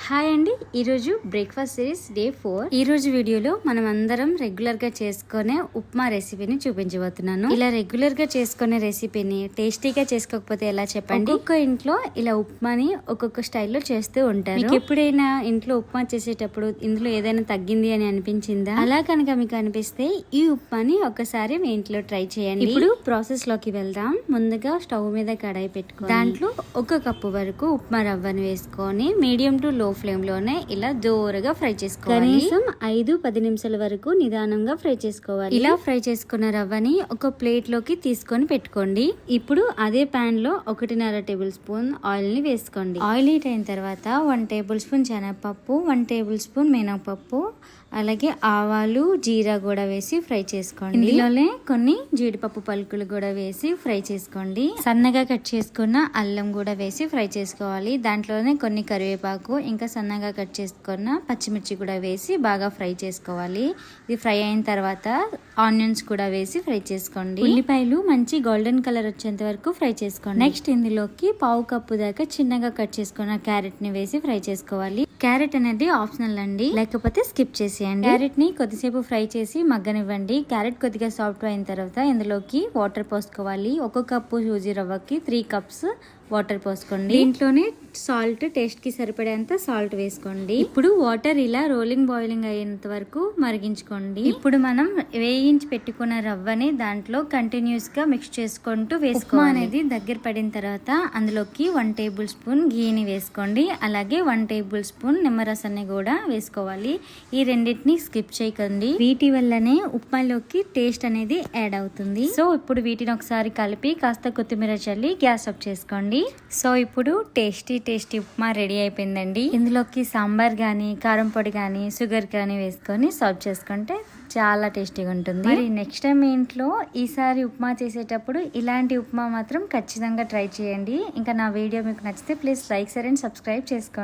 Hi అండి, ఈరోజు breakfast series day 4. ఈరోజు వీడియోలో మనం అందరం రెగ్యులర్ గా చేసుకునే ఉప్మా రెసిపీని చూపించబోతున్నాను. ఇలా రెగ్యులర్ గా చేసుకునే రెసిపీని టేస్టీగా చేసుకోకపోతే ఎలా చెప్పండి. ఒక్కొక్క ఇంట్లో ఇలా ఉప్మాని ఒక్కొక్క స్టైల్లో చేస్తూ ఉంటారు. మీకు ఎప్పుడైనా ఇంట్లో ఉప్మా చేసేటప్పుడు ఇందులో ఏదైనా తగ్గింది అని అనిపించిందా? అలా కనుక మీకు అనిపిస్తే ఈ ఉప్మాని ఒకసారి మీ ఇంట్లో ట్రై చేయండి. ఇప్పుడు ప్రాసెస్ లోకి వెళ్దాం. ముందుగా స్టవ్ మీద కడాయి పెట్టుకో, దాంట్లో 1 కప్పు వరకు ఉప్మా రవ్వను వేసుకొని మీడియం టు లో ఫ్లేమ్ లోనే ఇలా జోరుగా ఫ్రై చేసుకోవాలి. కనీసం 5-10 నిమిషాల వరకు నిదానంగా ఫ్రై చేసుకోవాలి. ఇలా ఫ్రై చేసుకున్న రవ్వని ఒక ప్లేట్ లోకి తీసుకొని పెట్టుకోండి. ఇప్పుడు అదే పాన్ లో 1.5 టేబుల్ స్పూన్ ఆయిల్ ని వేసుకోండి. ఆయిల్ హీట్ అయిన తర్వాత 1 టేబుల్ స్పూన్ శనగపప్పు, 1 టేబుల్ స్పూన్ మినపప్పు, అలాగే ఆవాలు, జీరా కూడా వేసి ఫ్రై చేసుకోండి. ఇందులోనే కొన్ని జీడిపప్పు పలుకులు కూడా వేసి ఫ్రై చేసుకోండి. సన్నగా కట్ చేసుకున్న అల్లం కూడా వేసి ఫ్రై చేసుకోవాలి. దాంట్లోనే కొన్ని కరివేపాకు, ఇంకా సన్నగా కట్ చేసుకున్న పచ్చిమిర్చి కూడా వేసి బాగా ఫ్రై చేసుకోవాలి. ఇది ఫ్రై అయిన తర్వాత ఆనియన్స్ కూడా వేసి ఫ్రై చేసుకోండి. ఉల్లిపాయలు మంచి గోల్డెన్ కలర్ వచ్చేంత వరకు ఫ్రై చేసుకోండి. నెక్స్ట్ ఇందులోకి 1/2 కప్పు దాకా చిన్నగా కట్ చేసుకున్న క్యారెట్ ని వేసి ఫ్రై చేసుకోవాలి. క్యారెట్ అనేది ఆప్షనల్ అండి, లేకపోతే స్కిప్ చేసేయండి. క్యారెట్ ని కొద్దిసేపు ఫ్రై చేసి మగ్గనివ్వండి. క్యారెట్ కొద్దిగా సాఫ్ట్ అయిన తర్వాత ఇందులోకి వాటర్ పోసుకోవాలి. 1 కప్పు సూజీ రవ్వకి 3 కప్స్ వాటర్ పోసుకోండి. దీంట్లోనే సాల్ట్, టేస్ట్ కి సరిపడేంత సాల్ట్ వేసుకోండి. ఇప్పుడు వాటర్ ఇలా రోలింగ్ బాయిలింగ్ అయ్యేంత వరకు మరిగించుకోండి. ఇప్పుడు మనం వేయించి పెట్టుకున్న రవ్వని దాంట్లో కంటిన్యూస్ గా మిక్స్ చేసుకుంటూ వేసుకోవాలి. అనేది దగ్గర పడిన తర్వాత అందులోకి 1 టేబుల్ స్పూన్ ఘీని వేసుకోండి. అలాగే 1 టేబుల్ స్పూన్ నిమ్మరసాన్ని కూడా వేసుకోవాలి. ఈ రెండింటిని స్కిప్ చేయకండి, వీటి వల్లనే ఉప్మాలోకి టేస్ట్ అనేది యాడ్ అవుతుంది. సో ఇప్పుడు వీటిని ఒకసారి కలిపి కాస్త కొత్తిమీర చల్లి గ్యాస్ ఆఫ్ చేసుకోండి. సో ఇప్పుడు టేస్టీ ఉప్మా రెడీ అయిపోయిందండి. ఇందులోకి సాంబార్ గానీ, కారం పొడి గానీ, షుగర్ కానీ వేసుకొని సర్వ్ చేసుకుంటే చాలా టేస్టీగా ఉంటుంది. మరి నెక్స్ట్ టైం మీ ఇంట్లో ఈసారి ఉప్మా చేసేటప్పుడు ఇలాంటి ఉప్మా మాత్రం ఖచ్చితంగా ట్రై చేయండి. ఇంకా నా వీడియో మీకు నచ్చితే please like, share and subscribe చేసుకోండి.